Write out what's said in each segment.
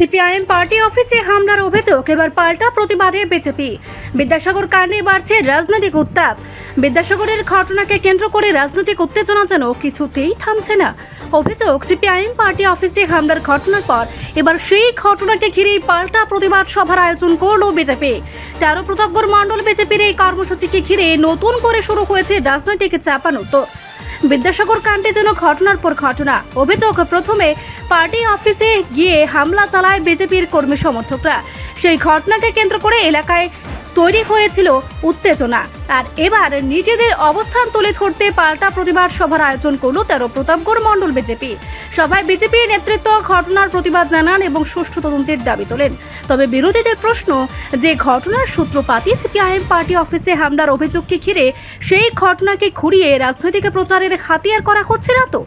CPIM party অফিসে হামলার অভিযোগ এবার পাল্টা প্রতিবাদে বিজেপি। বিদ্যাসাগর কাণ্ডে বাড়ছে রাজনৈতিক উত্তাপ। বিদ্যাসাগরের ঘটনাকে কেন্দ্র করে রাজনৈতিক উত্তেজনা যেন কিছুতেই থামছে না। অভিযোগ, সিপিআইএম পার্টি অফিসে হামলার ঘটনার পর এবার সেই ঘটনাকে ঘিরেই পাল্টা প্রতিবাদ সভার আয়োজন করল বিজেপি। 13 প্রতাপগড় মণ্ডল বিজেপির এই কর্মসূচিকে ঘিরে নতুন করে শুরু হয়েছে রাজনৈতিক চাপানোত্তর। বিদ্যাসাগর কাণ্ডে যেন ঘটনার পর ঘটনা। অভিযোগ, প্রথমে পার্টি অফিসে গিয়ে হামলা চালায় বিজেপির কর্মী সমর্থকরা। সেই ঘটনাকে কেন্দ্র করে এলাকায় তৈরি হয়েছিল উত্তেজনা। আর এবার নিজেদের অবস্থান তুলে ধরতে পাল্টা প্রতিবাদ সভার আয়োজন করল 13 প্রতাপগড় মণ্ডল বিজেপি। সভায় বিজেপির নেতৃত্ব ঘটনার প্রতিবাদ জানান এবং সুষ্ঠু তদন্তের দাবি তোলেন। তবে বিরোধীদের প্রশ্ন, যে ঘটনার সূত্রপাতই সিপিআইএম পার্টি অফিসে হামলার অভিযোগকে ঘিরে, সেই ঘটনাকে ঘুরিয়ে রাজনৈতিক প্রচারের হাতিয়ার করা হচ্ছে না তো?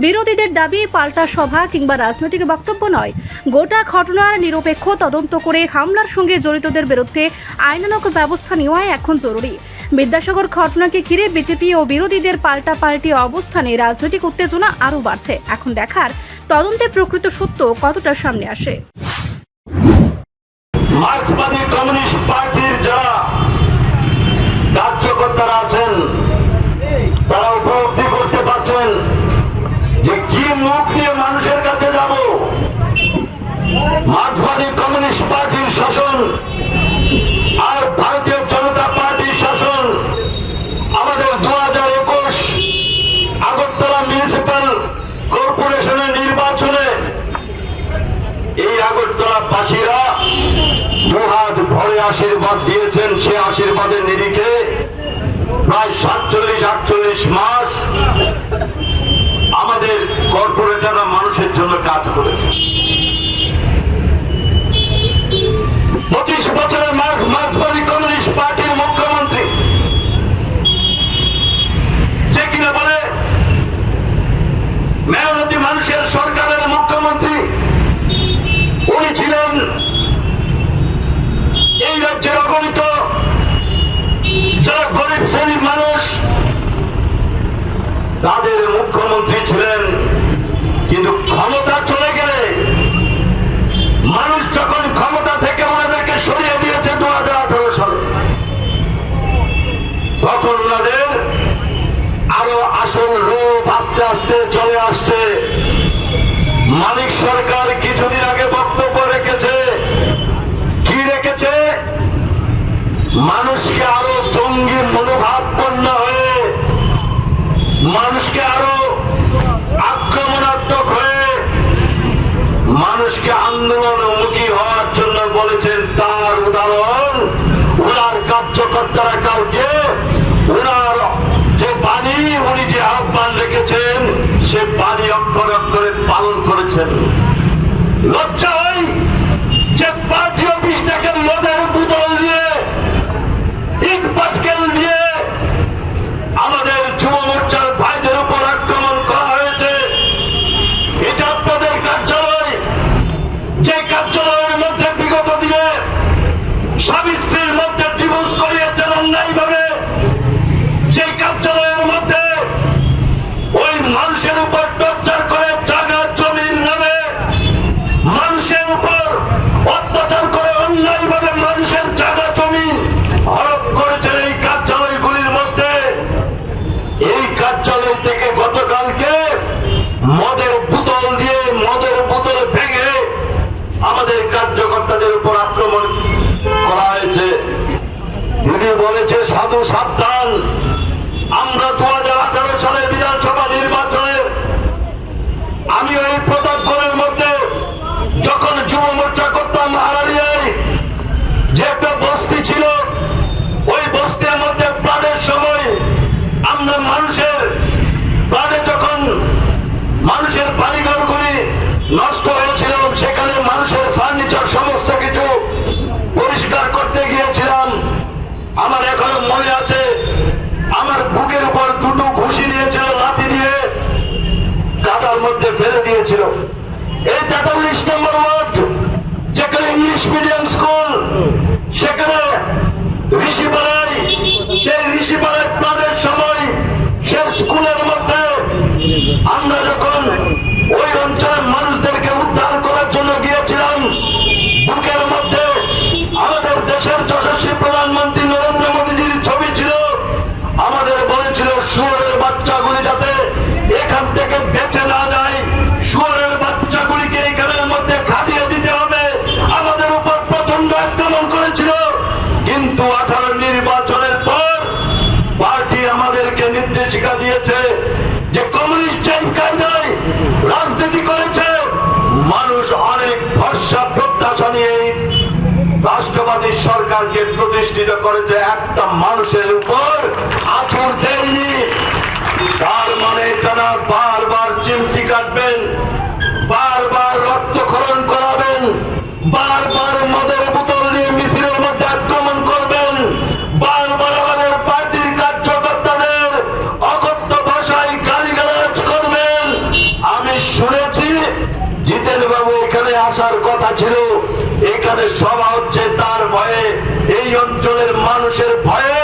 বিরোধীদের দাবি, পাল্টা সভা কিংবা রাজনৈতিক বক্তব্য নয়, গোটা ঘটনার নিরপেক্ষ তদন্ত করে হামলার সঙ্গে জড়িতদের বিরুদ্ধে আইনানুগ ব্যবস্থা নেওয়া এখন জরুরি। বিদ্যাসাগর ঘটনাকে ঘিরে বিজেপি ও বিরোধীদের পাল্টাপাল্টি অবস্থানে রাজনৈতিক উত্তেজনা আরও বাড়ছে। এখন দেখার তদন্তে প্রকৃত সত্য কতটা সামনে আসে। মার্ক্সবাদী কমিউনিস্ট পার্টির যারা কার্যকর্তারা আছেন, তারা উপলব্ধি করতে পারছেন যে কি মুখ নিয়ে মানুষের কাছে যাব। মার্ক্সবাদী কমিউনিস্ট পার্টির শাসন আর ভারতীয় জনতা পার্টির শাসন আমাদের 2021 আগরতলা মিউনিসিপ্যাল কর্পোরেশনের নির্বাচনে এই আগরতলাবাসীরা দুহাত ভরে আশীর্বাদ দিয়েছেন। সে আশীর্বাদের নিরিখে প্রায় 47-48 মাস আমাদের কর্পোরেটররা মানুষের জন্য কাজ করেছে। 25 বছরের মার্ক্সবাদী কমিউনিস্ট পার্টির মুখ্যমন্ত্রী, যে কিনা বলে মেহনতি মানুষের সরকারের মুখ্যমন্ত্রী, উনি ছিলেন এই রাজ্যের অগণিত যারা গরিব শ্রেণীর মানুষ, তাদের মুখ্যমন্ত্রী ছিলেন। কিন্তু ক্ষমতা চলে গেলে, মানুষ যখন ক্ষমতা থেকে ওনাদেরকে সরিয়ে দিয়েছে 2018 সালে, তখন ওনাদের আরো আসল রূপ আস্তে আস্তে চলে আসছে। মানিক সরকার কিছুদিন আগে বক্তব্য রেখেছে, কি রেখেছে? মানুষকে আরো জঙ্গি মনোভাবপন্ন হয়ে, মানুষকে আরো আক্রমণাত্মক হয়ে, মানুষকে আন্দোলনমুখী হওয়ার জন্য বলেছেন। তার উদাহরণ, ওনার কার্যকর্তারা কাউকে ওনার যে বাণী, উনি যে আহ্বান রেখেছেন, সে বাণী অক্ষরে অক্ষরে পালন করেছেন। লজ্জা হয় যে পার্টি অফিসটাকে মদের বোতল দিয়ে, ইট পাটকেল দিয়ে আমাদের যুব মোর্চার ভাইদের উপর আক্রমণ করা হয়েছে। এটা আপনাদের কার্যালয়, যে কার্যালয়ের মধ্যে বিগত দিনে স্বামী স্ত্রীর মধ্যে ডিভোর্স করিয়েছেন অন্যায়ভাবে, যে কার্যালয়ের মধ্যে ওই মানুষের উপর টর্চার করে জায়গা জমির নামে মানুষের উপর অত্যাচার করে অন্যায়ভাবে মানুষের জায়গা জমি হরপ করেছেন। এই কার্যালয়গুলির মধ্যে, এই কার্যালয় থেকে গতকালকে মদের বোতল দিয়ে, মদের বোতল ভেঙে আমাদের কার্যকর্তাদের উপর আক্রমণ করা হয়েছে। দিদি বলেছে, সাধু সাবধান। আমরা 2018 সালের বিধানসভা নির্বাচনে আমি ওই প্রতাপগড়ের মধ্যে যখন যুব মোর্চা করতাম, হারারিয়ায় যে একটা বস্তি ছিল, ওই বস্তির মধ্যে প্লাডের সময় আমরা মানুষের প্লাডে যখন মানুষের বাড়িঘরগুলি নষ্ট হয়েছিল, সেখানে মানুষের ফার্নিচার সমস্ত কিছু পরিষ্কার করতে গিয়েছিলাম। আমার এখনো মনে আছে, আমার বুকের উপর দুটো ঘুষি দিয়েছিল, লাঠি দিয়ে কাদার মধ্যে ফেলে দিয়েছিল। এই 43 নম্বর ওয়ার্ড, যেখানে ইংলিশ মিডিয়াম স্কুল, সেখানে ঋষিপাড়ায়, সেই ঋষিপাড়ায় প্লাডের সময় সে স্কুলের মধ্যে আমরা যখন ওই অঞ্চলের মানুষদেরকে উদ্ধার করার জন্য গিয়েছিলাম, আশা প্রত্যাশা নিয়ে রাষ্ট্রবাদী সরকারকে প্রতিষ্ঠিত করেছে, একটা মানুষের উপর আঁচড় দেয়নি। তার মানে তারা বারবার চিমটি কাটবেন, বারবার রক্তক্ষরণ করাবেন, বারবার মদের বোতল দিয়ে মিছিলের মধ্যে আক্রমণ করবেন, বারবার আমাদের পার্টির কার্যকর্তাদের অকথ্য ভাষায় গালিগালাজ করবেন। আমি শুনেছি জিতেন বাবু এখানে আসার কথা ছিল, এখানে সভা হচ্ছে তার ভয়ে, এই অঞ্চলের মানুষের ভয়ে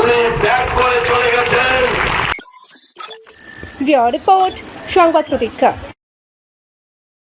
উনি ব্যাক করে চলে গেছেন। রিপোর্ট সংবাদ প্রতীক্ষা।